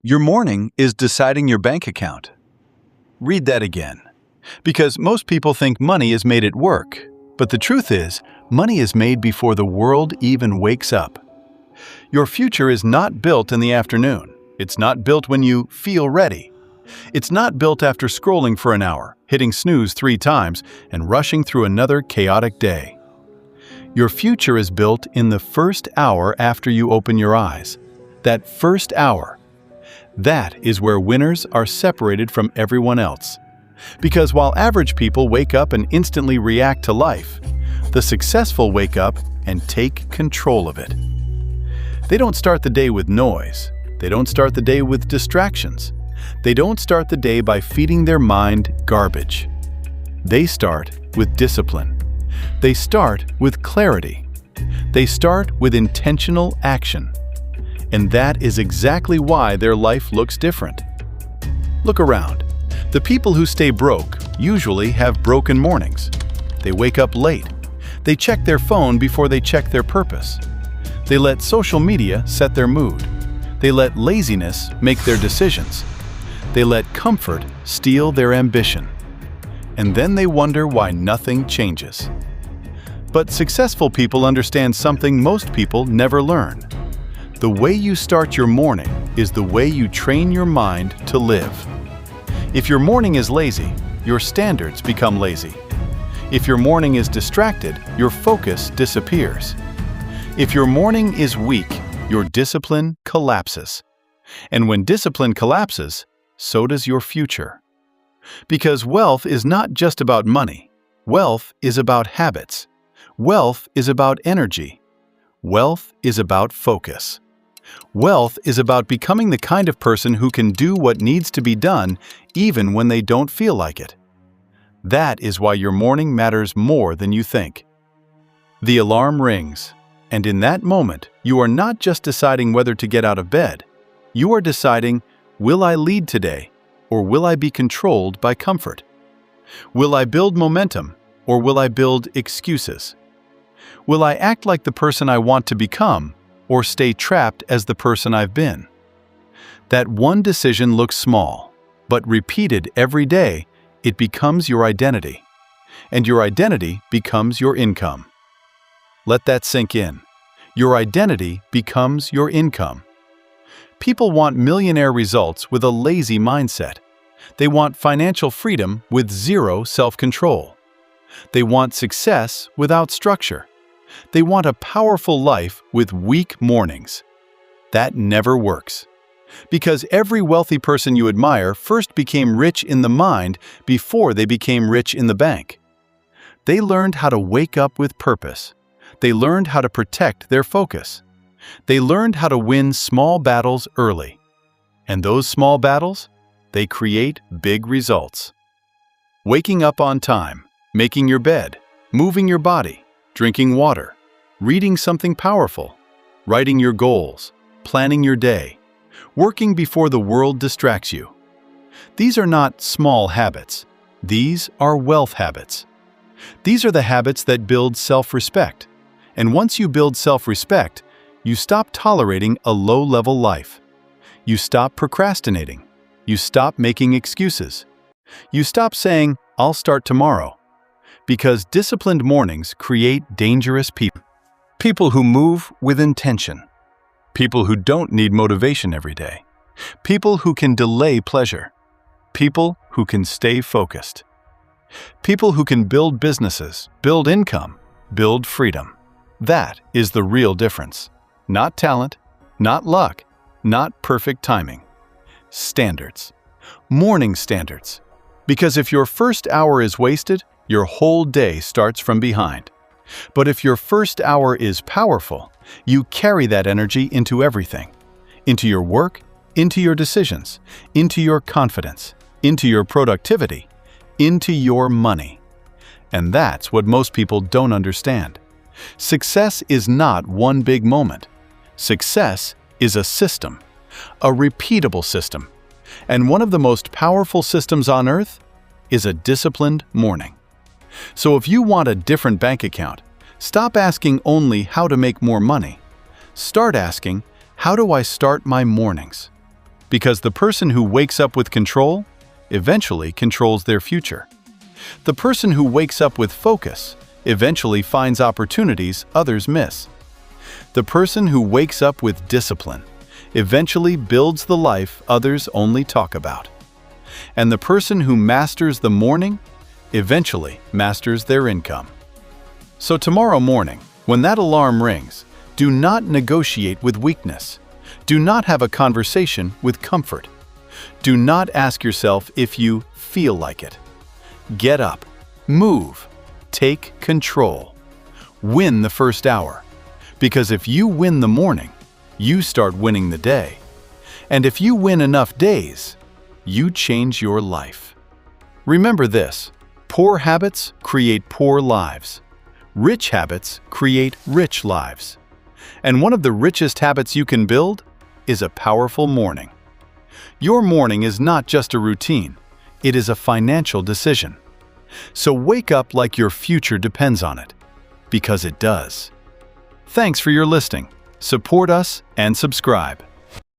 Your morning is deciding your bank account. Read that again. Because most people think money is made at work, but the truth is, money is made before the world even wakes up. Your future is not built in the afternoon. It's not built when you feel ready. It's not built after scrolling for an hour, hitting snooze 3 times, and rushing through another chaotic day. Your future is built in the first hour after you open your eyes. That first hour. That is where winners are separated from everyone else. Because while average people wake up and instantly react to life, the successful wake up and take control of it. They don't start the day with noise. They don't start the day with distractions. They don't start the day by feeding their mind garbage. They start with discipline. They start with clarity. They start with intentional action. And that is exactly why their life looks different. Look around. The people who stay broke usually have broken mornings. They wake up late. They check their phone before they check their purpose. They let social media set their mood. They let laziness make their decisions. They let comfort steal their ambition. And then they wonder why nothing changes. But successful people understand something most people never learn. The way you start your morning is the way you train your mind to live. If your morning is lazy, your standards become lazy. If your morning is distracted, your focus disappears. If your morning is weak, your discipline collapses. And when discipline collapses, so does your future. Because wealth is not just about money. Wealth is about habits. Wealth is about energy. Wealth is about focus. Wealth is about becoming the kind of person who can do what needs to be done even when they don't feel like it. That is why your morning matters more than you think. The alarm rings, and in that moment, you are not just deciding whether to get out of bed. You are deciding, will I lead today, or will I be controlled by comfort? Will I build momentum, or will I build excuses? Will I act like the person I want to become, or stay trapped as the person I've been? That one decision looks small, but repeated every day, it becomes your identity. And your identity becomes your income. Let that sink in. Your identity becomes your income. People want millionaire results with a lazy mindset. They want financial freedom with zero self-control. They want success without structure. They want a powerful life with weak mornings. That never works. Because every wealthy person you admire first became rich in the mind before they became rich in the bank. They learned how to wake up with purpose. They learned how to protect their focus. They learned how to win small battles early. And those small battles, they create big results. Waking up on time, making your bed, moving your body, drinking water, reading something powerful, writing your goals, planning your day, working before the world distracts you. These are not small habits. These are wealth habits. These are the habits that build self-respect. And once you build self-respect, you stop tolerating a low-level life. You stop procrastinating. You stop making excuses. You stop saying, "I'll start tomorrow." Because disciplined mornings create dangerous people. People who move with intention. People who don't need motivation every day. People who can delay pleasure. People who can stay focused. People who can build businesses, build income, build freedom. That is the real difference. Not talent, not luck, not perfect timing. Standards. Morning standards. Because if your first hour is wasted, your whole day starts from behind. But if your first hour is powerful, you carry that energy into everything. Into your work, into your decisions, into your confidence, into your productivity, into your money. And that's what most people don't understand. Success is not one big moment. Success is a system, a repeatable system. And one of the most powerful systems on earth is a disciplined morning. So if you want a different bank account, stop asking only how to make more money. Start asking, how do I start my mornings? Because the person who wakes up with control eventually controls their future. The person who wakes up with focus eventually finds opportunities others miss. The person who wakes up with discipline eventually builds the life others only talk about. And the person who masters the morning eventually masters their income. So tomorrow morning, when that alarm rings, do not negotiate with weakness. Do not have a conversation with comfort. Do not ask yourself if you feel like it. Get up, move, take control. Win the first hour. Because if you win the morning, you start winning the day. And if you win enough days, you change your life. Remember this: poor habits create poor lives. Rich habits create rich lives. And one of the richest habits you can build is a powerful morning. Your morning is not just a routine, it is a financial decision. So wake up like your future depends on it, because it does. Thanks for your listening. Support us and subscribe.